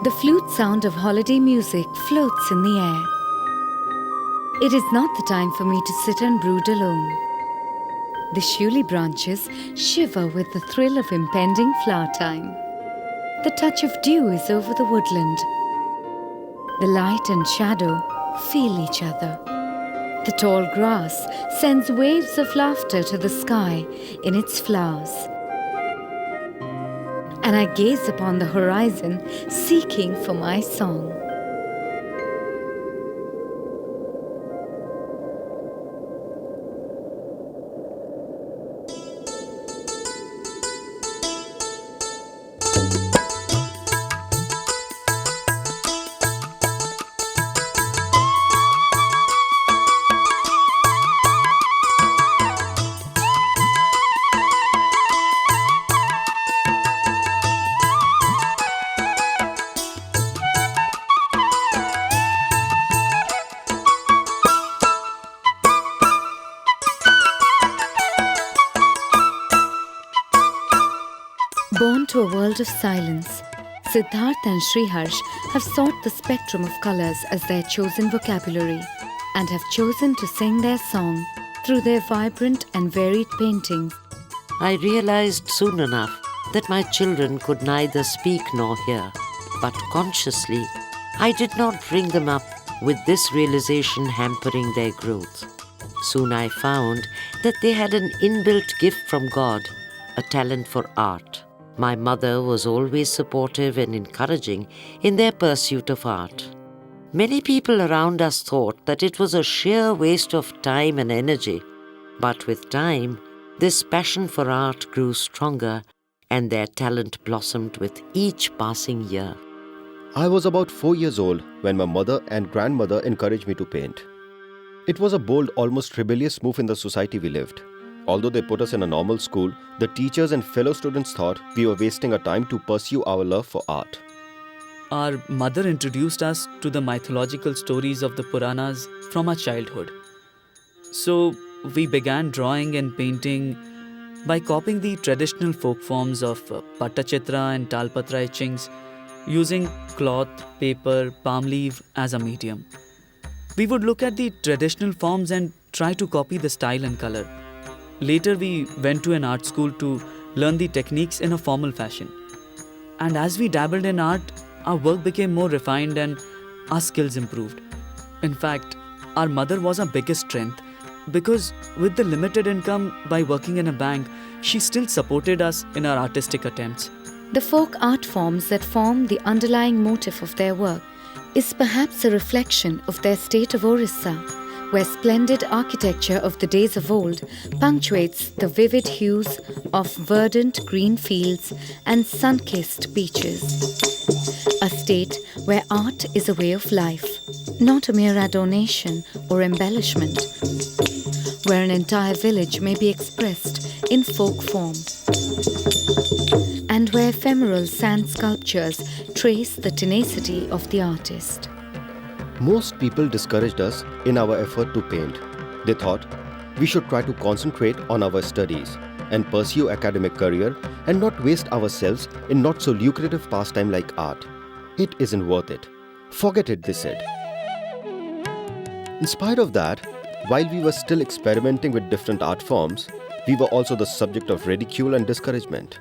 The flute sound of holiday music floats in the air. It is not the time for me to sit and brood alone. The shuli branches shiver with the thrill of impending flower time. The touch of dew is over the woodland. The light and shadow feel each other. The tall grass sends waves of laughter to the sky in its flowers. And I gaze upon the horizon, seeking for my song. Born to a world of silence, Siddharth and Sriharsh have sought the spectrum of colors as their chosen vocabulary and have chosen to sing their song through their vibrant and varied paintings. I realized soon enough that my children could neither speak nor hear, but consciously, I did not bring them up with this realization hampering their growth. Soon I found that they had an inbuilt gift from God, a talent for art. My mother was always supportive and encouraging in their pursuit of art. Many people around us thought that it was a sheer waste of time and energy, but with time, this passion for art grew stronger and their talent blossomed with each passing year. I was about 4 years old when my mother and grandmother encouraged me to paint. It was a bold, almost rebellious move in the society we lived. Although they put us in a normal school, the teachers and fellow students thought we were wasting our time to pursue our love for art. Our mother introduced us to the mythological stories of the Puranas from our childhood. So we began drawing and painting by copying the traditional folk forms of Pattachitra and Talpatra etchings, using cloth, paper, palm leaf as a medium. We would look at the traditional forms and try to copy the style and color. Later, we went to an art school to learn the techniques in a formal fashion. And as we dabbled in art, our work became more refined and our skills improved. In fact, our mother was our biggest strength because with the limited income by working in a bank, she still supported us in our artistic attempts. The folk art forms that form the underlying motive of their work is perhaps a reflection of their state of Orissa, where splendid architecture of the days of old punctuates the vivid hues of verdant green fields and sun-kissed beaches. A state where art is a way of life, not a mere adornation or embellishment, where an entire village may be expressed in folk form, and where ephemeral sand sculptures trace the tenacity of the artist. Most people discouraged us in our effort to paint. They thought we should try to concentrate on our studies and pursue academic career and not waste ourselves in not so lucrative pastime like art. It isn't worth it. Forget it, they said. In spite of that, while we were still experimenting with different art forms, we were also the subject of ridicule and discouragement.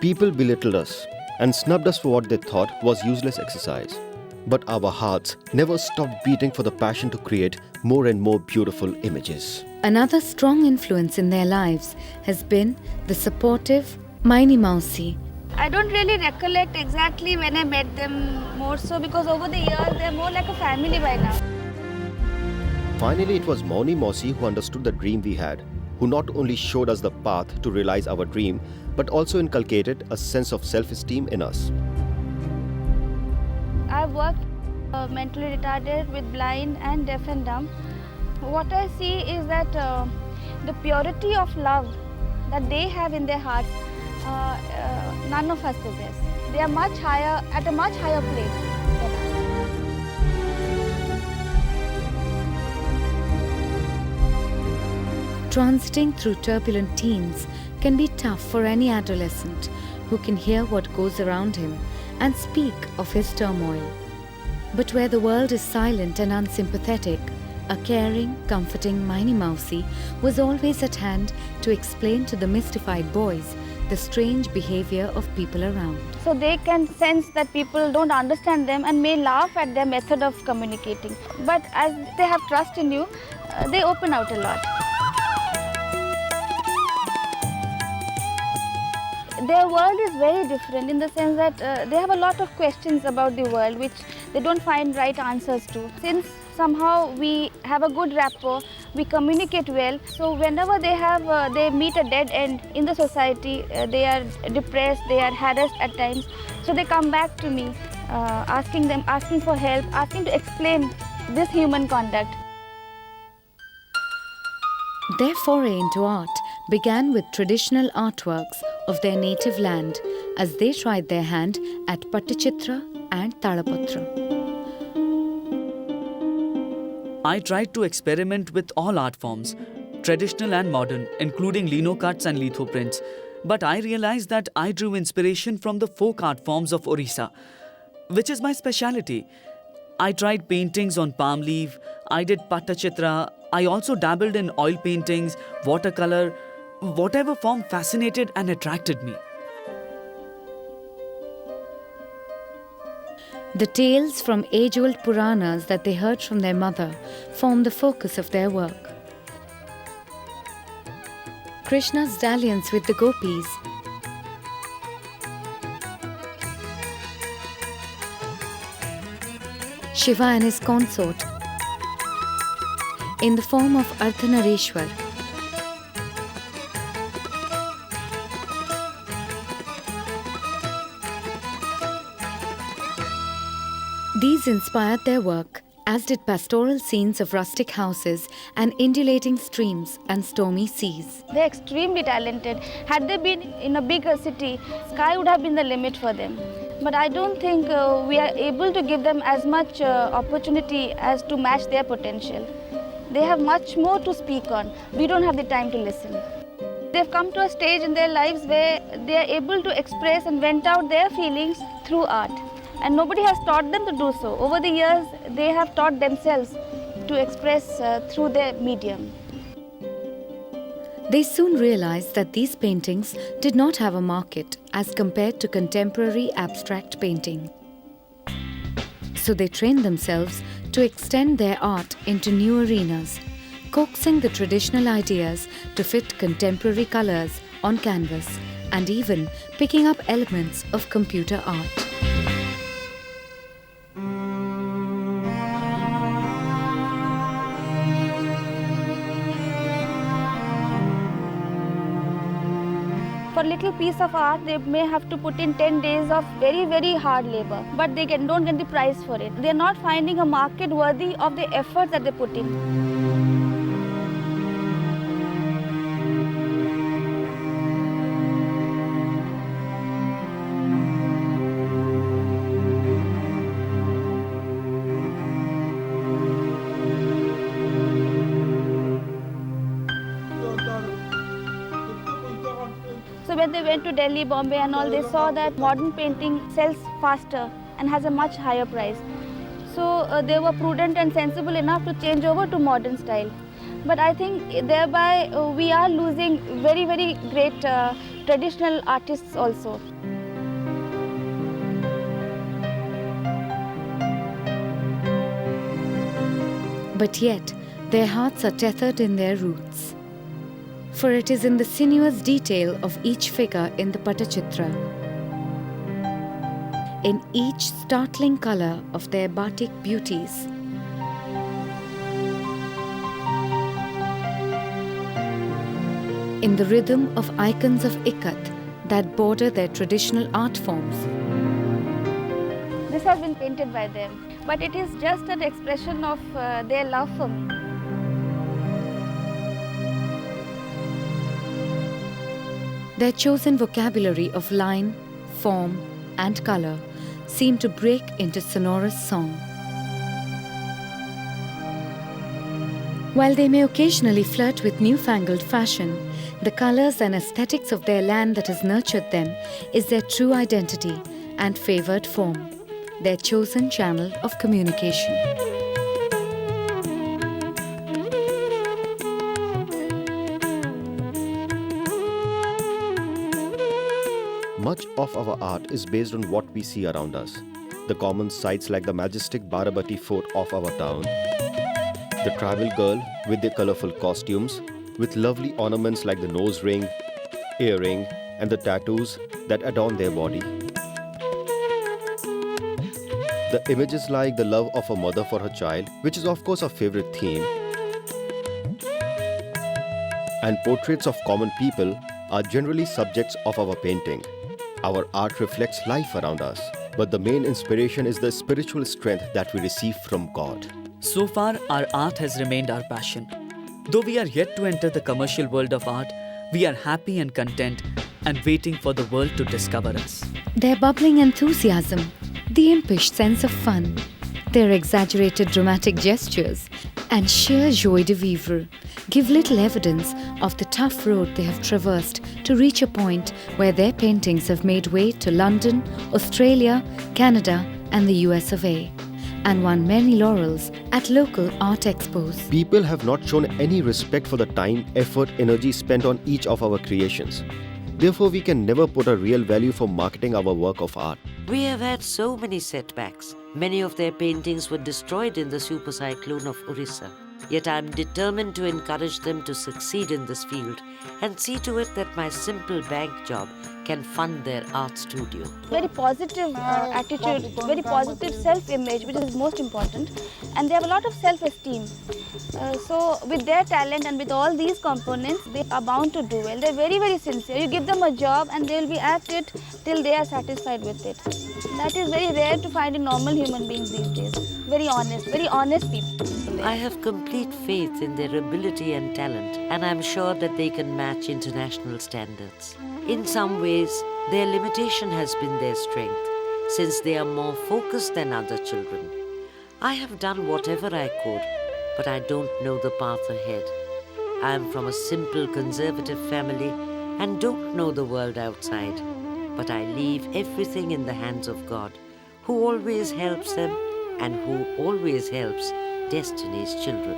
People belittled us and snubbed us for what they thought was useless exercise. But our hearts never stopped beating for the passion to create more and more beautiful images. Another strong influence in their lives has been the supportive Maini Mausi. I don't really recollect exactly when I met them more so because over the years they're more like a family by now. Finally, it was Mauni Mausi who understood the dream we had, who not only showed us the path to realize our dream, but also inculcated a sense of self-esteem in us. I work mentally retarded with blind and deaf and dumb. What I see is that the purity of love that they have in their hearts, none of us possess. They are much higher, at a much higher place than us. Transiting through turbulent teens can be tough for any adolescent who can hear what goes around him and speak of his turmoil. But where the world is silent and unsympathetic, a caring, comforting Miney Mousey was always at hand to explain to the mystified boys the strange behavior of people around. So they can sense that people don't understand them and may laugh at their method of communicating. But as they have trust in you, they open out a lot. Their world is very different in the sense that they have a lot of questions about the world which they don't find right answers to. Since somehow we have a good rapport, we communicate well, so whenever they meet a dead end in the society, they are depressed, they are harassed at times, so they come back to me asking for help, asking to explain this human conduct. Their foray into art began with traditional artworks of their native land as they tried their hand at Pattachitra and Talapatra. I tried to experiment with all art forms, traditional and modern, including lino cuts and litho prints. But I realized that I drew inspiration from the folk art forms of Orissa, which is my speciality. I tried paintings on palm leaf, I did Pattachitra, I also dabbled in oil paintings, watercolor, whatever form fascinated and attracted me. The tales from age-old Puranas that they heard from their mother form the focus of their work. Krishna's dalliance with the gopis, Shiva and his consort in the form of Ardhanarishwar, these inspired their work, as did pastoral scenes of rustic houses and undulating streams and stormy seas. They're extremely talented. Had they been in a bigger city, sky would have been the limit for them. But I don't think we are able to give them as much opportunity as to match their potential. They have much more to speak on. We don't have the time to listen. They've come to a stage in their lives where they are able to express and vent out their feelings through art. And nobody has taught them to do so. Over the years, they have taught themselves to express through their medium. They soon realized that these paintings did not have a market as compared to contemporary abstract painting. So they trained themselves to extend their art into new arenas, coaxing the traditional ideas to fit contemporary colors on canvas and even picking up elements of computer art. For a little piece of art, they may have to put in 10 days of very, very hard labor, but they don't get the price for it. They're not finding a market worthy of the effort that they put in. So when they went to Delhi, Bombay and all, they saw that modern painting sells faster and has a much higher price. So they were prudent and sensible enough to change over to modern style. But I think thereby we are losing very, very great traditional artists also. But yet, their hearts are tethered in their roots. For it is in the sinuous detail of each figure in the Pattachitra, in each startling color of their batik beauties, in the rhythm of icons of ikat that border their traditional art forms. This has been painted by them, but it is just an expression of their love for me. Their chosen vocabulary of line, form, and color seem to break into sonorous song. While they may occasionally flirt with newfangled fashion, the colors and aesthetics of their land that has nurtured them is their true identity and favoured form, their chosen channel of communication. Much of our art is based on what we see around us. The common sights like the majestic Barabati fort of our town, the tribal girl with their colorful costumes, with lovely ornaments like the nose ring, earring, and the tattoos that adorn their body. The images like the love of a mother for her child, which is of course our favorite theme, and portraits of common people are generally subjects of our painting. Our art reflects life around us, but the main inspiration is the spiritual strength that we receive from God. So far, our art has remained our passion. Though we are yet to enter the commercial world of art, we are happy and content and waiting for the world to discover us. Their bubbling enthusiasm, the impish sense of fun, their exaggerated dramatic gestures, and sheer joie de vivre give little evidence of the tough road they have traversed to reach a point where their paintings have made way to London, Australia, Canada, and the US of A, and won many laurels at local art expos. People have not shown any respect for the time, effort, energy spent on each of our creations. Therefore, we can never put a real value for marketing our work of art. We have had so many setbacks. Many of their paintings were destroyed in the super cyclone of Orissa. Yet I am determined to encourage them to succeed in this field and see to it that my simple bank job can fund their art studio. Very positive attitude, very positive self-image, which is most important, and they have a lot of self-esteem. So with their talent and with all these components, they are bound to do well. They're very, very sincere. You give them a job and they'll be at it till they are satisfied with it. That is very rare to find in normal human beings these days. Very honest people. I have complete faith in their ability and talent, and I'm sure that they can match international standards. In some ways, their limitation has been their strength, since they are more focused than other children. I have done whatever I could, but I don't know the path ahead. I am from a simple conservative family and don't know the world outside, but I leave everything in the hands of God, who always helps them and who always helps Destiny's children.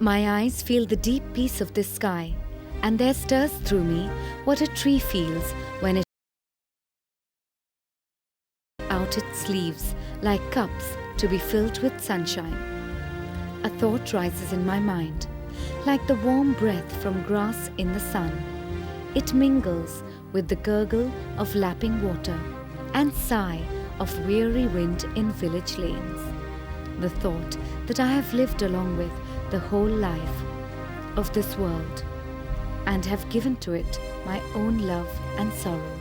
My eyes feel the deep peace of this sky, and there stirs through me what a tree feels when it out its leaves like cups to be filled with sunshine. A thought rises in my mind, like the warm breath from grass in the sun. It mingles with the gurgle of lapping water and sigh of weary wind in village lanes. The thought that I have lived along with the whole life of this world and have given to it my own love and sorrow.